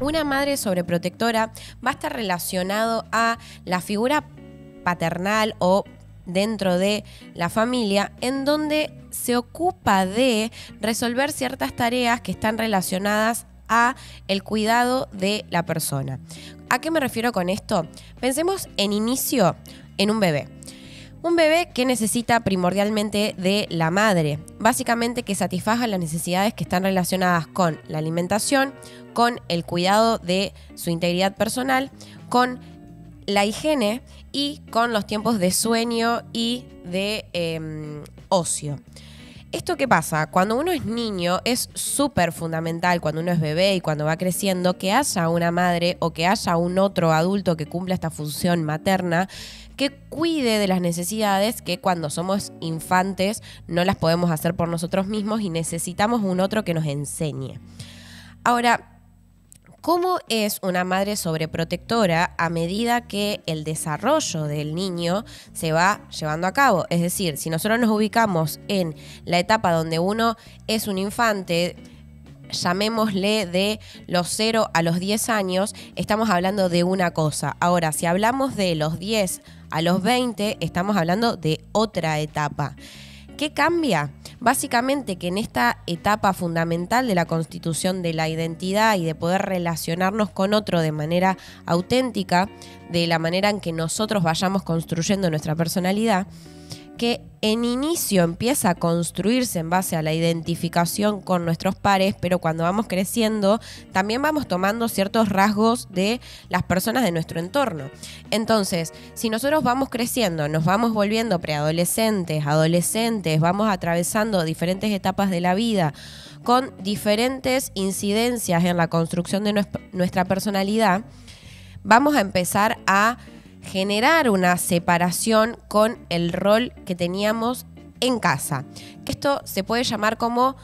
Una madre sobreprotectora va a estar relacionado a la figura paternal o dentro de la familia, en donde se ocupa de resolver ciertas tareas que están relacionadas a el cuidado de la persona. ¿A qué me refiero con esto? Pensemos en inicio en un bebé. Un bebé que necesita primordialmente de la madre, básicamente que satisfaga las necesidades que están relacionadas con la alimentación, con el cuidado de su integridad personal, con la higiene y con los tiempos de sueño y de ocio. ¿Esto qué pasa? Cuando uno es niño es súper fundamental, cuando uno es bebé y cuando va creciendo, que haya una madre o que haya un otro adulto que cumpla esta función materna, que cuide de las necesidades que cuando somos infantes no las podemos hacer por nosotros mismos y necesitamos un otro que nos enseñe. Ahora, ¿cómo es una madre sobreprotectora a medida que el desarrollo del niño se va llevando a cabo? Es decir, si nosotros nos ubicamos en la etapa donde uno es un infante, llamémosle de los 0 a los 10 años, estamos hablando de una cosa. Ahora, si hablamos de los 10 a los 20, estamos hablando de otra etapa. ¿Qué cambia? Básicamente que en esta etapa fundamental de la constitución de la identidad y de poder relacionarnos con otro de manera auténtica, de la manera en que nosotros vayamos construyendo nuestra personalidad, que en inicio empieza a construirse en base a la identificación con nuestros pares, pero cuando vamos creciendo también vamos tomando ciertos rasgos de las personas de nuestro entorno. Entonces, si nosotros vamos creciendo, nos vamos volviendo preadolescentes, adolescentes, vamos atravesando diferentes etapas de la vida con diferentes incidencias en la construcción de nuestra personalidad, vamos a empezar a generar una separación con el rol que teníamos en casa. Esto se puede llamar como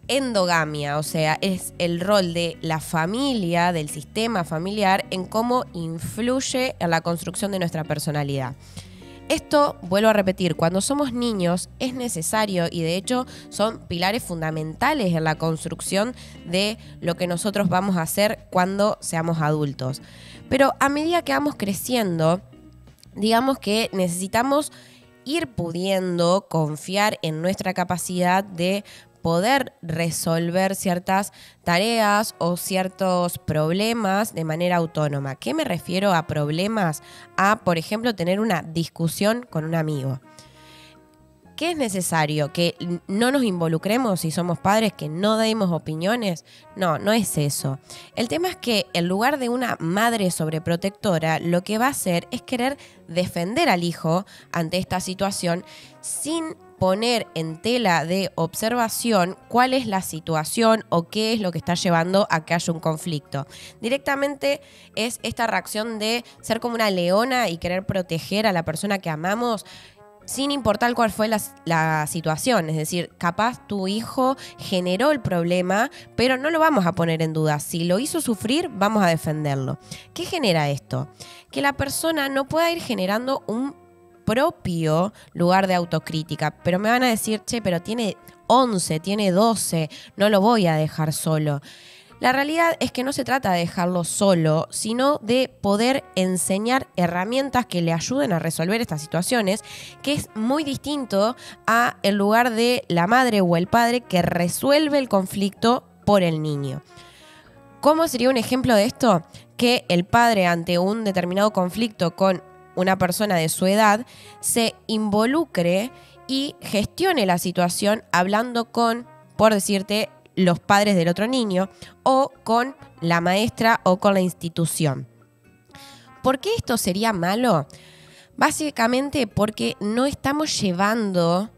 endogamia, o sea, es el rol de la familia, del sistema familiar, en cómo influye en la construcción de nuestra personalidad. Esto, vuelvo a repetir, cuando somos niños es necesario y de hecho son pilares fundamentales en la construcción de lo que nosotros vamos a hacer cuando seamos adultos. Pero a medida que vamos creciendo, digamos que necesitamos ir pudiendo confiar en nuestra capacidad de poder resolver ciertas tareas o ciertos problemas de manera autónoma. ¿Qué me refiero a problemas? A, por ejemplo, tener una discusión con un amigo. ¿Qué es necesario? ¿Que no nos involucremos si somos padres, que no demos opiniones? No, no es eso. El tema es que en lugar de una madre sobreprotectora, lo que va a hacer es querer defender al hijo ante esta situación sin poner en tela de observación cuál es la situación o qué es lo que está llevando a que haya un conflicto. Directamente es esta reacción de ser como una leona y querer proteger a la persona que amamos, sin importar cuál fue la situación. Es decir, capaz tu hijo generó el problema, pero no lo vamos a poner en duda. Si lo hizo sufrir, vamos a defenderlo. ¿Qué genera esto? Que la persona no pueda ir generando un propio lugar de autocrítica. Pero me van a decir, che, pero tiene 11, tiene 12, no lo voy a dejar solo. La realidad es que no se trata de dejarlo solo, sino de poder enseñar herramientas que le ayuden a resolver estas situaciones, que es muy distinto a el lugar de la madre o el padre que resuelve el conflicto por el niño. ¿Cómo sería un ejemplo de esto? Que el padre, ante un determinado conflicto con una persona de su edad, se involucre y gestione la situación hablando con, por decirte, los padres del otro niño o con la maestra o con la institución. ¿Por qué esto sería malo? Básicamente porque no estamos llevando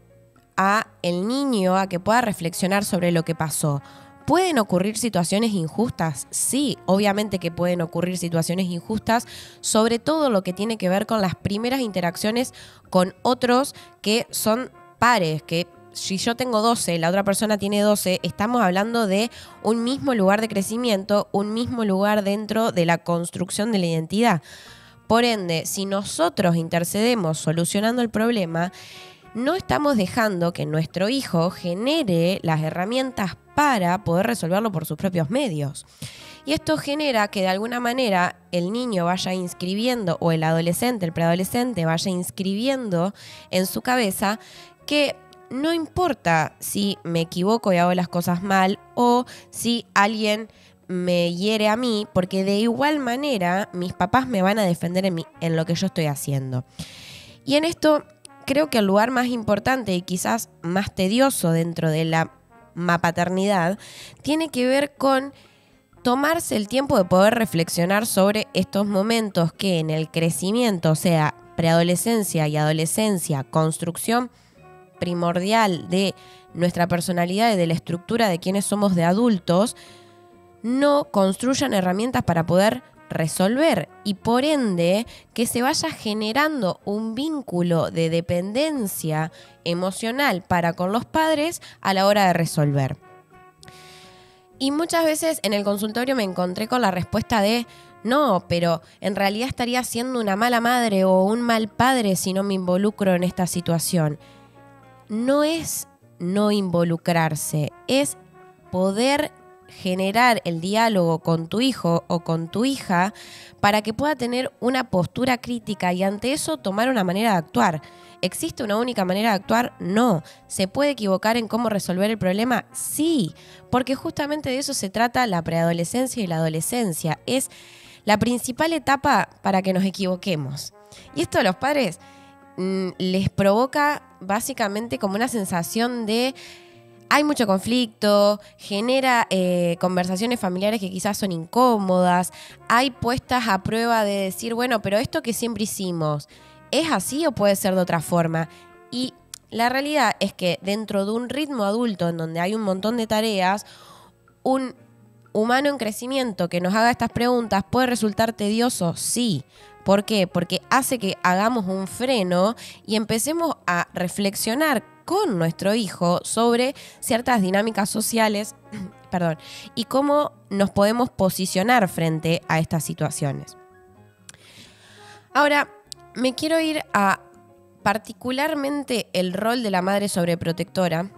a el niño a que pueda reflexionar sobre lo que pasó. ¿Pueden ocurrir situaciones injustas? Sí, obviamente que pueden ocurrir situaciones injustas, sobre todo lo que tiene que ver con las primeras interacciones con otros que son pares, que si yo tengo 12, la otra persona tiene 12, estamos hablando de un mismo lugar de crecimiento, un mismo lugar dentro de la construcción de la identidad. Por ende, si nosotros intercedemos solucionando el problema, no estamos dejando que nuestro hijo genere las herramientas para poder resolverlo por sus propios medios. Y esto genera que de alguna manera el niño vaya inscribiendo, o el adolescente, el preadolescente, vaya inscribiendo en su cabeza que no importa si me equivoco y hago las cosas mal o si alguien me hiere a mí, porque de igual manera mis papás me van a defender en lo que yo estoy haciendo. Y en esto creo que el lugar más importante y quizás más tedioso dentro de la mapaternidad tiene que ver con tomarse el tiempo de poder reflexionar sobre estos momentos que en el crecimiento, o sea, preadolescencia y adolescencia, construcción primordial de nuestra personalidad y de la estructura de quienes somos de adultos, no construyan herramientas para poder resolver y por ende que se vaya generando un vínculo de dependencia emocional para con los padres a la hora de resolver. Y muchas veces en el consultorio me encontré con la respuesta de no, pero en realidad estaría siendo una mala madre o un mal padre si no me involucro en esta situación. No es no involucrarse, es poder generar el diálogo con tu hijo o con tu hija para que pueda tener una postura crítica y ante eso tomar una manera de actuar. ¿Existe una única manera de actuar? No. ¿Se puede equivocar en cómo resolver el problema? Sí, porque justamente de eso se trata la preadolescencia y la adolescencia. Es la principal etapa para que nos equivoquemos. Y esto a los padres les provoca básicamente como una sensación de hay mucho conflicto, genera conversaciones familiares que quizás son incómodas, hay puestas a prueba de decir, bueno, pero esto que siempre hicimos, ¿es así o puede ser de otra forma? Y la realidad es que dentro de un ritmo adulto en donde hay un montón de tareas, un humano en crecimiento que nos haga estas preguntas puede resultar tedioso, sí. ¿Por qué? Porque hace que hagamos un freno y empecemos a reflexionar con nuestro hijo sobre ciertas dinámicas sociales, y cómo nos podemos posicionar frente a estas situaciones. Ahora, me quiero ir a particularmente el rol de la madre sobreprotectora.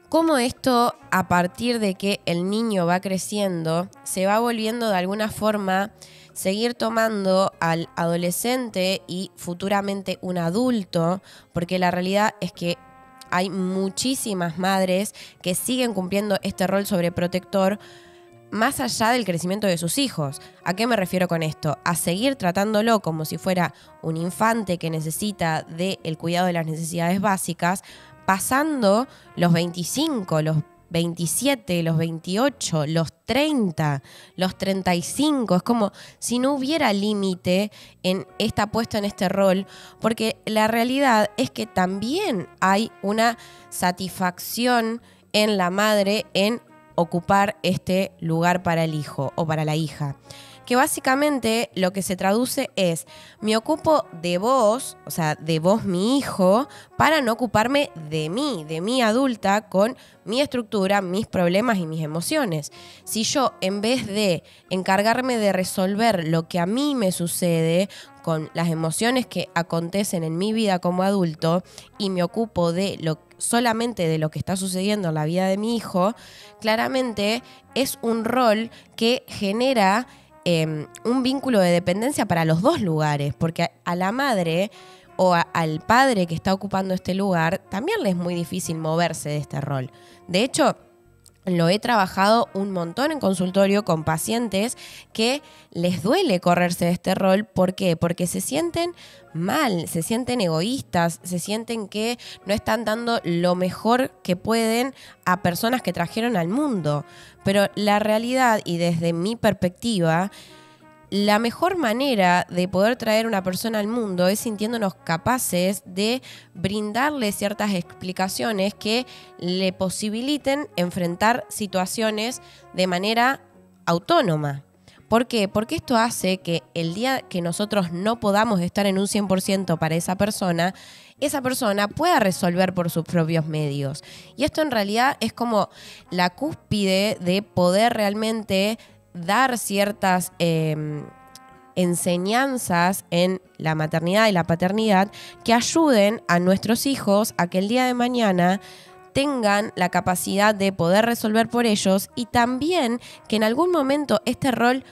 Cómo esto, a partir de que el niño va creciendo, se va volviendo de alguna forma seguir tomando al adolescente y futuramente un adulto, porque la realidad es que hay muchísimas madres que siguen cumpliendo este rol sobreprotector más allá del crecimiento de sus hijos. ¿A qué me refiero con esto? A seguir tratándolo como si fuera un infante que necesita del cuidado de las necesidades básicas, pasando los 25, los 27, los 28, los 30, los 35. Es como si no hubiera límite en esta puesta en este rol, porque la realidad es que también hay una satisfacción en la madre en ocupar este lugar para el hijo o para la hija. Que básicamente lo que se traduce es, me ocupo de vos, o sea, de vos mi hijo, para no ocuparme de mí adulta, con mi estructura, mis problemas y mis emociones. Si yo, en vez de encargarme de resolver lo que a mí me sucede, con las emociones que acontecen en mi vida como adulto, y me ocupo de solamente de lo que está sucediendo en la vida de mi hijo, claramente es un rol que genera un vínculo de dependencia para los dos lugares, porque a la madre o al padre que está ocupando este lugar también le es muy difícil moverse de este rol. De hecho, lo he trabajado un montón en consultorio con pacientes que les duele correrse de este rol. ¿Por qué? Porque se sienten mal, se sienten egoístas, se sienten que no están dando lo mejor que pueden a personas que trajeron al mundo. Pero la realidad, y desde mi perspectiva, la mejor manera de poder traer una persona al mundo es sintiéndonos capaces de brindarle ciertas explicaciones que le posibiliten enfrentar situaciones de manera autónoma. ¿Por qué? Porque esto hace que el día que nosotros no podamos estar en un 100% para esa persona pueda resolver por sus propios medios. Y esto en realidad es como la cúspide de poder realmente dar ciertas enseñanzas en la maternidad y la paternidad que ayuden a nuestros hijos a que el día de mañana tengan la capacidad de poder resolver por ellos y también que en algún momento este rol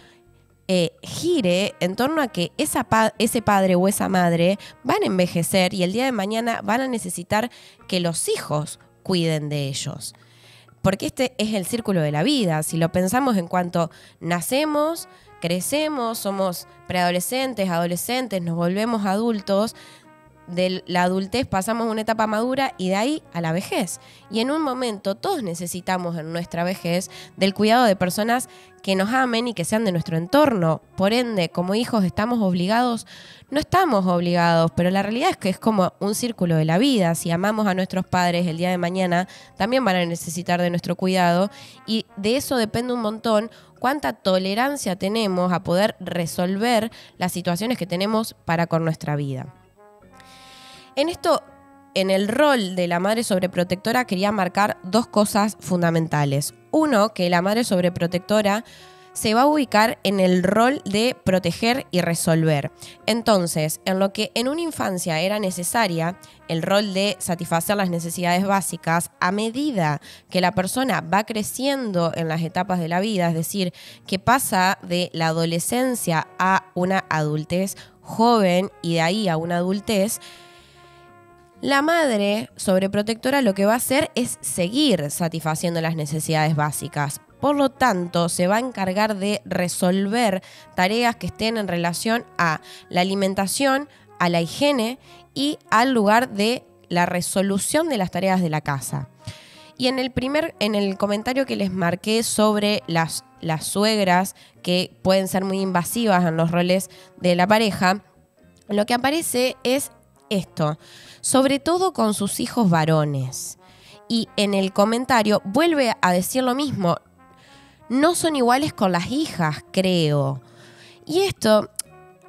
gire en torno a que ese padre o esa madre van a envejecer y el día de mañana van a necesitar que los hijos cuiden de ellos. Porque este es el círculo de la vida. Si lo pensamos en cuanto nacemos, crecemos, somos preadolescentes, adolescentes, nos volvemos adultos, de la adultez pasamos una etapa madura y de ahí a la vejez. Y en un momento todos necesitamos en nuestra vejez del cuidado de personas que nos amen y que sean de nuestro entorno. Por ende, como hijos estamos obligados, no estamos obligados, pero la realidad es que es como un círculo de la vida. Si amamos a nuestros padres el día de mañana, también van a necesitar de nuestro cuidado y de eso depende un montón cuánta tolerancia tenemos a poder resolver las situaciones que tenemos para con nuestra vida. En esto, en el rol de la madre sobreprotectora, quería marcar dos cosas fundamentales. Uno, que la madre sobreprotectora se va a ubicar en el rol de proteger y resolver. Entonces, en lo que en una infancia era necesaria, el rol de satisfacer las necesidades básicas, a medida que la persona va creciendo en las etapas de la vida, es decir, que pasa de la adolescencia a una adultez joven y de ahí a una adultez, la madre sobreprotectora lo que va a hacer es seguir satisfaciendo las necesidades básicas. Por lo tanto, se va a encargar de resolver tareas que estén en relación a la alimentación, a la higiene y al lugar de la resolución de las tareas de la casa. Y en el comentario que les marqué sobre las suegras que pueden ser muy invasivas en los roles de la pareja, lo que aparece es esto, sobre todo con sus hijos varones. Y en el comentario vuelve a decir lo mismo, no son iguales con las hijas, creo. Y esto,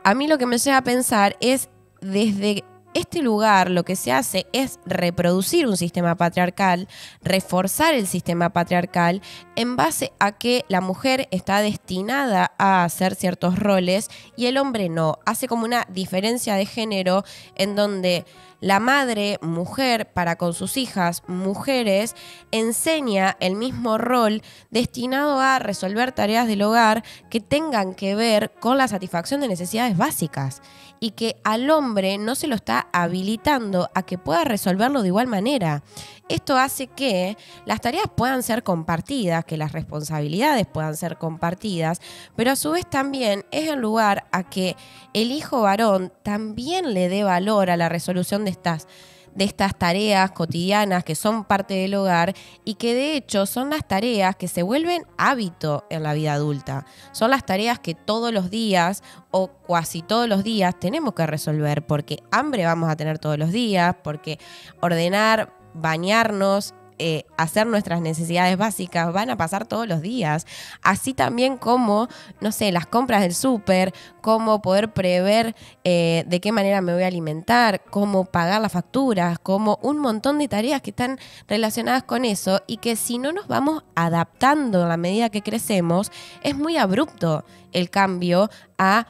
a mí lo que me lleva a pensar es, desde este lugar lo que se hace es reproducir un sistema patriarcal, reforzar el sistema patriarcal en base a que la mujer está destinada a hacer ciertos roles y el hombre no. Hace como una diferencia de género en donde la madre, mujer, para con sus hijas, mujeres, enseña el mismo rol destinado a resolver tareas del hogar que tengan que ver con la satisfacción de necesidades básicas y que al hombre no se lo está habilitando a que pueda resolverlo de igual manera. Esto hace que las tareas puedan ser compartidas, que las responsabilidades puedan ser compartidas, pero a su vez también es el lugar a que el hijo varón también le dé valor a la resolución de estas tareas cotidianas que son parte del hogar y que de hecho son las tareas que se vuelven hábito en la vida adulta. Son las tareas que todos los días o casi todos los días tenemos que resolver porque hambre vamos a tener todos los días, porque ordenar, bañarnos, hacer nuestras necesidades básicas van a pasar todos los días. Así también como, no sé, las compras del súper, cómo poder prever de qué manera me voy a alimentar, cómo pagar las facturas, como un montón de tareas que están relacionadas con eso y que si no nos vamos adaptando a la medida que crecemos, es muy abrupto el cambio a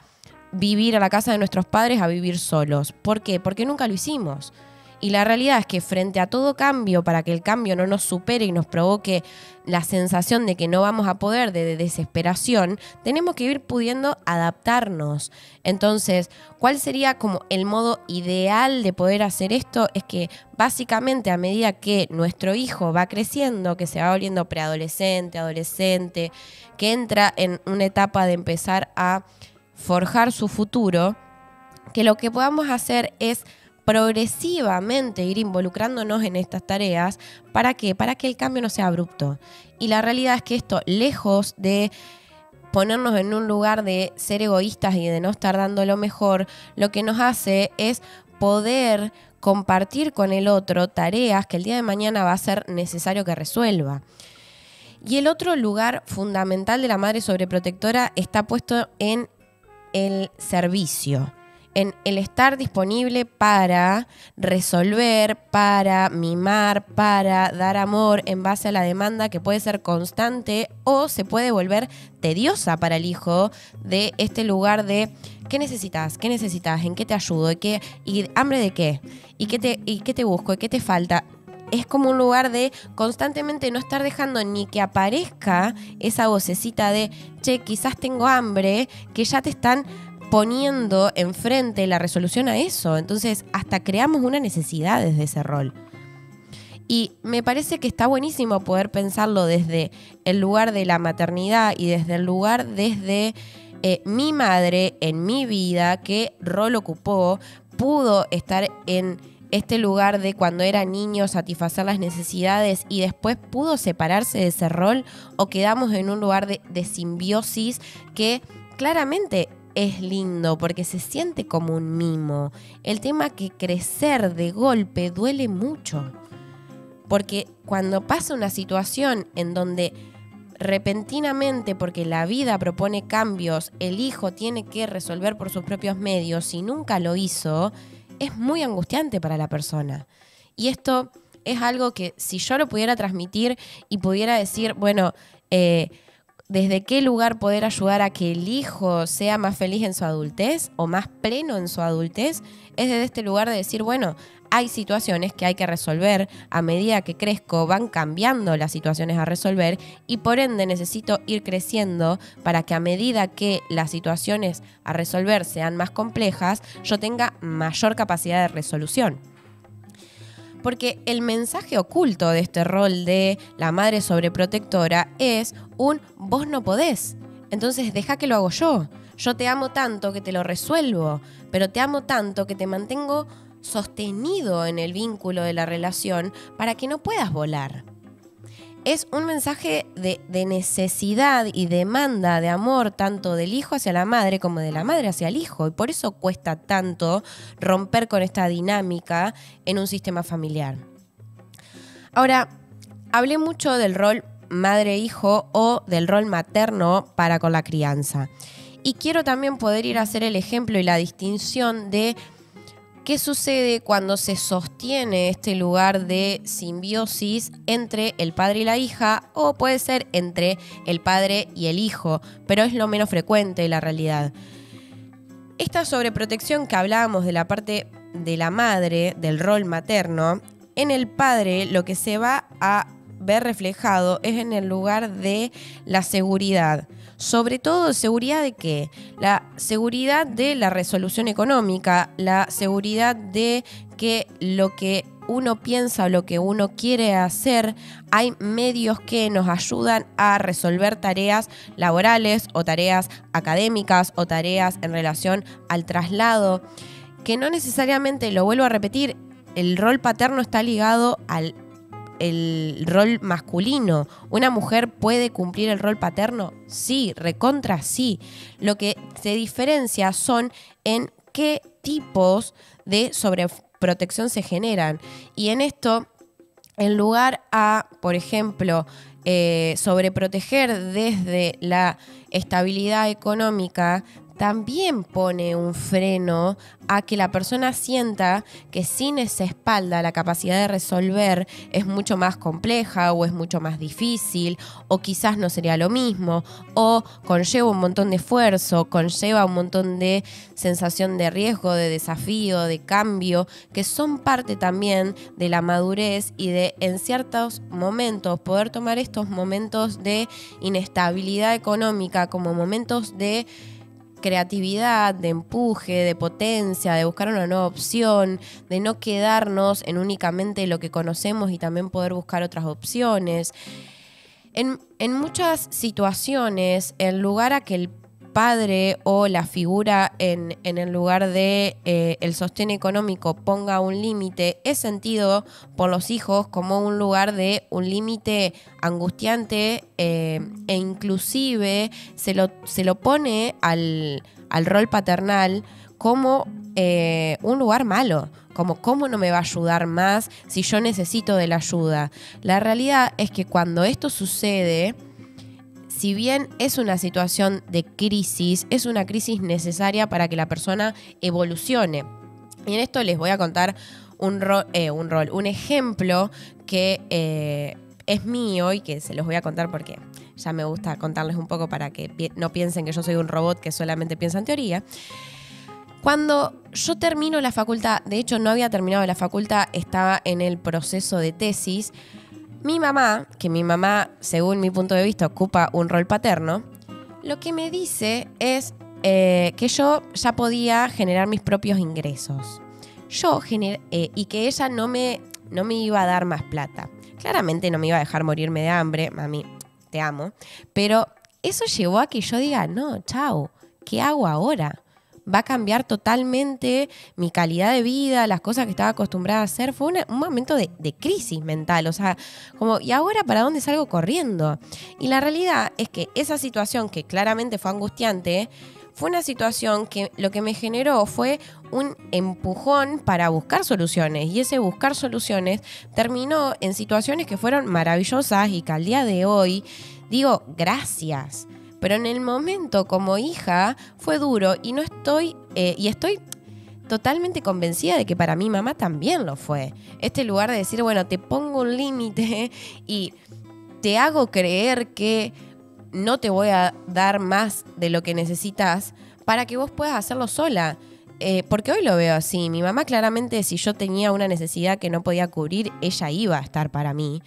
vivir a la casa de nuestros padres, a vivir solos. ¿Por qué? Porque nunca lo hicimos. Y la realidad es que frente a todo cambio, para que el cambio no nos supere y nos provoque la sensación de que no vamos a poder, de desesperación, tenemos que ir pudiendo adaptarnos. Entonces, ¿cuál sería como el modo ideal de poder hacer esto? Es que básicamente a medida que nuestro hijo va creciendo, que se va volviendo preadolescente, adolescente, que entra en una etapa de empezar a forjar su futuro, que lo que podamos hacer es progresivamente ir involucrándonos en estas tareas. ¿Para qué? Para que el cambio no sea abrupto. Y la realidad es que esto, lejos de ponernos en un lugar de ser egoístas y de no estar dando lo mejor, lo que nos hace es poder compartir con el otro tareas que el día de mañana va a ser necesario que resuelva. Y el otro lugar fundamental de la madre sobreprotectora está puesto en el servicio, en el estar disponible para resolver, para mimar, para dar amor en base a la demanda que puede ser constante o se puede volver tediosa para el hijo, de este lugar de ¿qué necesitas? ¿Qué necesitas? ¿En qué te ayudo? ¿Y hambre de qué? ¿Y qué te busco? ¿Y qué te falta? es como un lugar de constantemente no estar dejando ni que aparezca esa vocecita de, che, quizás tengo hambre, que ya te están poniendo enfrente la resolución a eso. Entonces, hasta creamos una necesidad desde ese rol. Y me parece que está buenísimo poder pensarlo desde el lugar de la maternidad y desde el lugar desde mi madre en mi vida, qué rol ocupó, pudo estar en este lugar de cuando era niño satisfacer las necesidades y después pudo separarse de ese rol, o quedamos en un lugar de simbiosis que claramente es lindo porque se siente como un mimo. El tema que crecer de golpe duele mucho. Porque cuando pasa una situación en donde repentinamente, porque la vida propone cambios, el hijo tiene que resolver por sus propios medios y nunca lo hizo, es muy angustiante para la persona. Y esto es algo que si yo lo pudiera transmitir y pudiera decir, bueno, desde qué lugar poder ayudar a que el hijo sea más feliz en su adultez o más pleno en su adultez, es desde este lugar de decir, bueno, hay situaciones que hay que resolver, a medida que crezco van cambiando las situaciones a resolver y por ende necesito ir creciendo para que a medida que las situaciones a resolver sean más complejas, yo tenga mayor capacidad de resolución. Porque el mensaje oculto de este rol de la madre sobreprotectora es un vos no podés, entonces deja que lo hago yo. Yo te amo tanto que te lo resuelvo, pero te amo tanto que te mantengo sostenido en el vínculo de la relación para que no puedas volar. Es un mensaje de necesidad y demanda de amor tanto del hijo hacia la madre como de la madre hacia el hijo, y por eso cuesta tanto romper con esta dinámica en un sistema familiar. Ahora, hablé mucho del rol madre-hijo o del rol materno para con la crianza, y quiero también poder ir a hacer el ejemplo y la distinción de ¿qué sucede cuando se sostiene este lugar de simbiosis entre el padre y la hija? O puede ser entre el padre y el hijo, pero es lo menos frecuente en la realidad. Esta sobreprotección que hablábamos de la parte de la madre, del rol materno, en el padre lo que se va a ver reflejado es en el lugar de la seguridad. Sobre todo, ¿seguridad de qué? La seguridad de la resolución económica, la seguridad de que lo que uno piensa o lo que uno quiere hacer, hay medios que nos ayudan a resolver tareas laborales o tareas académicas o tareas en relación al traslado, que no necesariamente, lo vuelvo a repetir, el rol paterno está ligado al el rol masculino. ¿Una mujer puede cumplir el rol paterno? Sí, recontra sí. Lo que se diferencia son en qué tipos de sobreprotección se generan. Y en esto, en lugar a, por ejemplo, sobreproteger desde la estabilidad económica, también pone un freno a que la persona sienta que sin esa espalda la capacidad de resolver es mucho más compleja o es mucho más difícil o quizás no sería lo mismo o conlleva un montón de esfuerzo, conlleva un montón de sensación de riesgo, de desafío, de cambio, que son parte también de la madurez y de en ciertos momentos poder tomar estos momentos de inestabilidad económica como momentos de creatividad, de empuje, de potencia, de buscar una nueva opción, de no quedarnos en únicamente lo que conocemos y también poder buscar otras opciones. En muchas situaciones, en lugar a que el padre o la figura en el lugar de el sostén económico ponga un límite, es sentido por los hijos como un lugar de un límite angustiante e inclusive se lo pone al rol paternal como un lugar malo, como cómo no me va a ayudar más si yo necesito de la ayuda. La realidad es que cuando esto sucede, si bien es una situación de crisis, es una crisis necesaria para que la persona evolucione. Y en esto les voy a contar un ejemplo que es mío y que se los voy a contar porque ya me gusta contarles un poco para que no piensen que yo soy un robot que solamente piensa en teoría. Cuando yo termino la facultad, de hecho no había terminado la facultad, estaba en el proceso de tesis. Mi mamá, que mi mamá, según mi punto de vista, ocupa un rol paterno, lo que me dice es que yo ya podía generar mis propios ingresos. Y que ella no me iba a dar más plata. Claramente no me iba a dejar morirme de hambre, mami, te amo. Pero eso llevó a que yo diga, no, chau, ¿qué hago ahora? Va a cambiar totalmente mi calidad de vida, las cosas que estaba acostumbrada a hacer. Fue un momento de crisis mental, o sea, como, ¿y ahora para dónde salgo corriendo? Y la realidad es que esa situación, que claramente fue angustiante, fue una situación que lo que me generó fue un empujón para buscar soluciones. Y ese buscar soluciones terminó en situaciones que fueron maravillosas y que al día de hoy digo, gracias. Pero en el momento como hija fue duro y no estoy estoy totalmente convencida de que para mi mamá también lo fue. Este lugar de decir, bueno, te pongo un límite y te hago creer que no te voy a dar más de lo que necesitas para que vos puedas hacerlo sola. Porque hoy lo veo así. Mi mamá claramente, si yo tenía una necesidad que no podía cubrir, ella iba a estar para mí.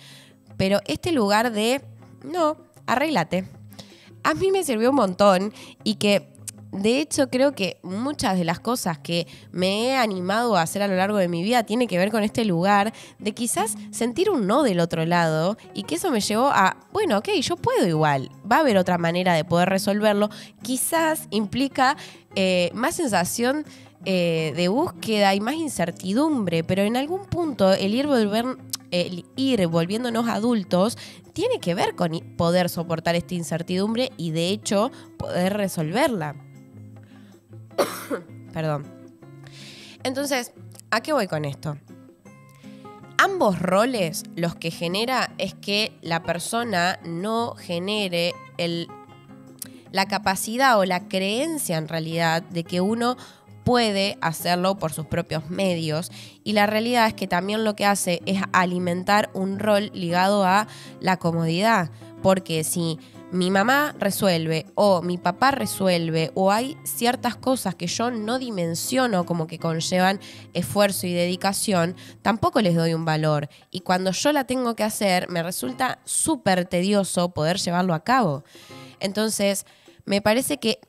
Pero este lugar de, no, arréglate, a mí me sirvió un montón y que de hecho creo que muchas de las cosas que me he animado a hacer a lo largo de mi vida tiene que ver con este lugar de quizás sentir un no del otro lado y que eso me llevó a, bueno, ok, yo puedo igual, va a haber otra manera de poder resolverlo, quizás implica más sensación de búsqueda y más incertidumbre, pero en algún punto el ir volviéndonos adultos tiene que ver con poder soportar esta incertidumbre y de hecho poder resolverla. Perdón. Entonces, ¿a qué voy con esto? Ambos roles los que genera es que la persona no genere la capacidad o la creencia en realidad de que uno puede hacerlo por sus propios medios y la realidad es que también lo que hace es alimentar un rol ligado a la comodidad, porque si mi mamá resuelve o mi papá resuelve o hay ciertas cosas que yo no dimensiono como que conllevan esfuerzo y dedicación, tampoco les doy un valor y cuando yo la tengo que hacer me resulta súper tedioso poder llevarlo a cabo. Entonces me parece que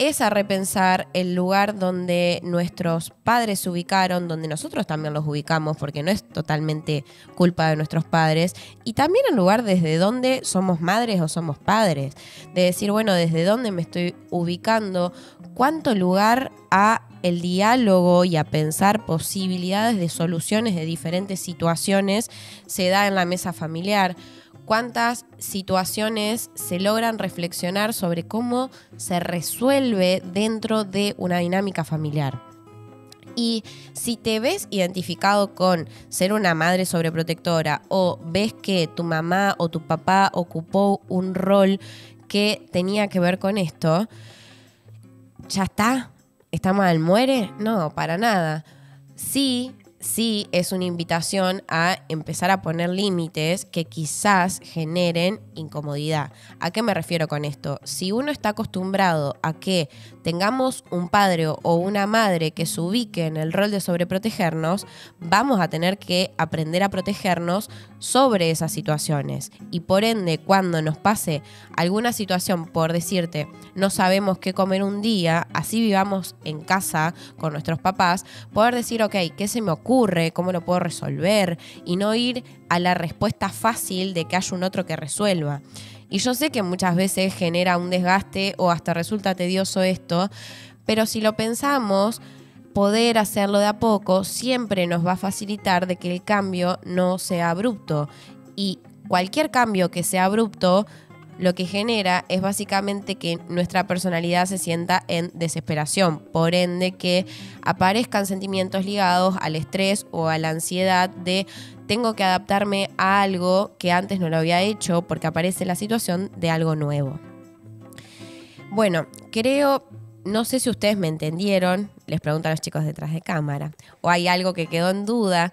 es a repensar el lugar donde nuestros padres se ubicaron, donde nosotros también los ubicamos, porque no es totalmente culpa de nuestros padres, y también el lugar desde donde somos madres o somos padres, de decir, bueno, desde dónde me estoy ubicando, cuánto lugar a el diálogo y a pensar posibilidades de soluciones de diferentes situaciones se da en la mesa familiar. Cuántas situaciones se logran reflexionar sobre cómo se resuelve dentro de una dinámica familiar. Y si te ves identificado con ser una madre sobreprotectora o ves que tu mamá o tu papá ocupó un rol que tenía que ver con esto, ¿ya está? ¿Está mal? ¿Muere? No, para nada. Sí es una invitación a empezar a poner límites que quizás generen incomodidad. ¿A qué me refiero con esto? Si uno está acostumbrado a que tengamos un padre o una madre que se ubique en el rol de sobreprotegernos, vamos a tener que aprender a protegernos sobre esas situaciones. Y por ende, cuando nos pase alguna situación, por decirte, no sabemos qué comer un día, así vivamos en casa con nuestros papás, poder decir, ok, ¿qué se me ocurre? ¿Cómo lo puedo resolver? Y no ir a la respuesta fácil de que haya un otro que resuelva. Y yo sé que muchas veces genera un desgaste o hasta resulta tedioso esto, pero si lo pensamos, poder hacerlo de a poco siempre nos va a facilitar de que el cambio no sea abrupto. Y cualquier cambio que sea abrupto, lo que genera es básicamente que nuestra personalidad se sienta en desesperación, por ende que aparezcan sentimientos ligados al estrés o a la ansiedad de tengo que adaptarme a algo que antes no lo había hecho porque aparece la situación de algo nuevo. Bueno, no sé si ustedes me entendieron, les pregunto a los chicos detrás de cámara, o hay algo que quedó en duda,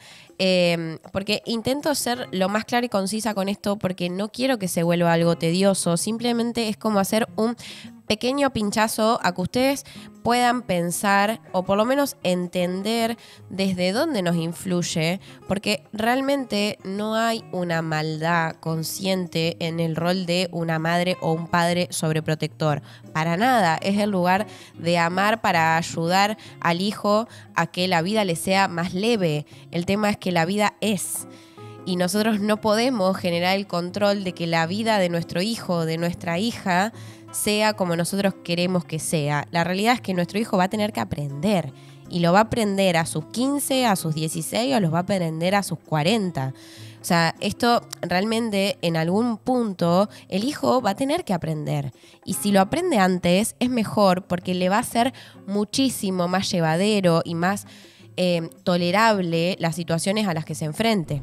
porque intento ser lo más clara y concisa con esto porque no quiero que se vuelva algo tedioso, simplemente es como hacer un pequeño pinchazo a que ustedes puedan pensar o por lo menos entender desde dónde nos influye, porque realmente no hay una maldad consciente en el rol de una madre o un padre sobreprotector. Para nada, es el lugar de amar para ayudar al hijo a que la vida le sea más leve. El tema es que la vida es. Y nosotros no podemos generar el control de que la vida de nuestro hijo, de nuestra hija, sea como nosotros queremos que sea. La realidad es que nuestro hijo va a tener que aprender. Y lo va a aprender a sus 15, a sus 16 o los va a aprender a sus 40. O sea, esto realmente en algún punto el hijo va a tener que aprender. Y si lo aprende antes es mejor porque le va a ser muchísimo más llevadero y más tolerable las situaciones a las que se enfrente.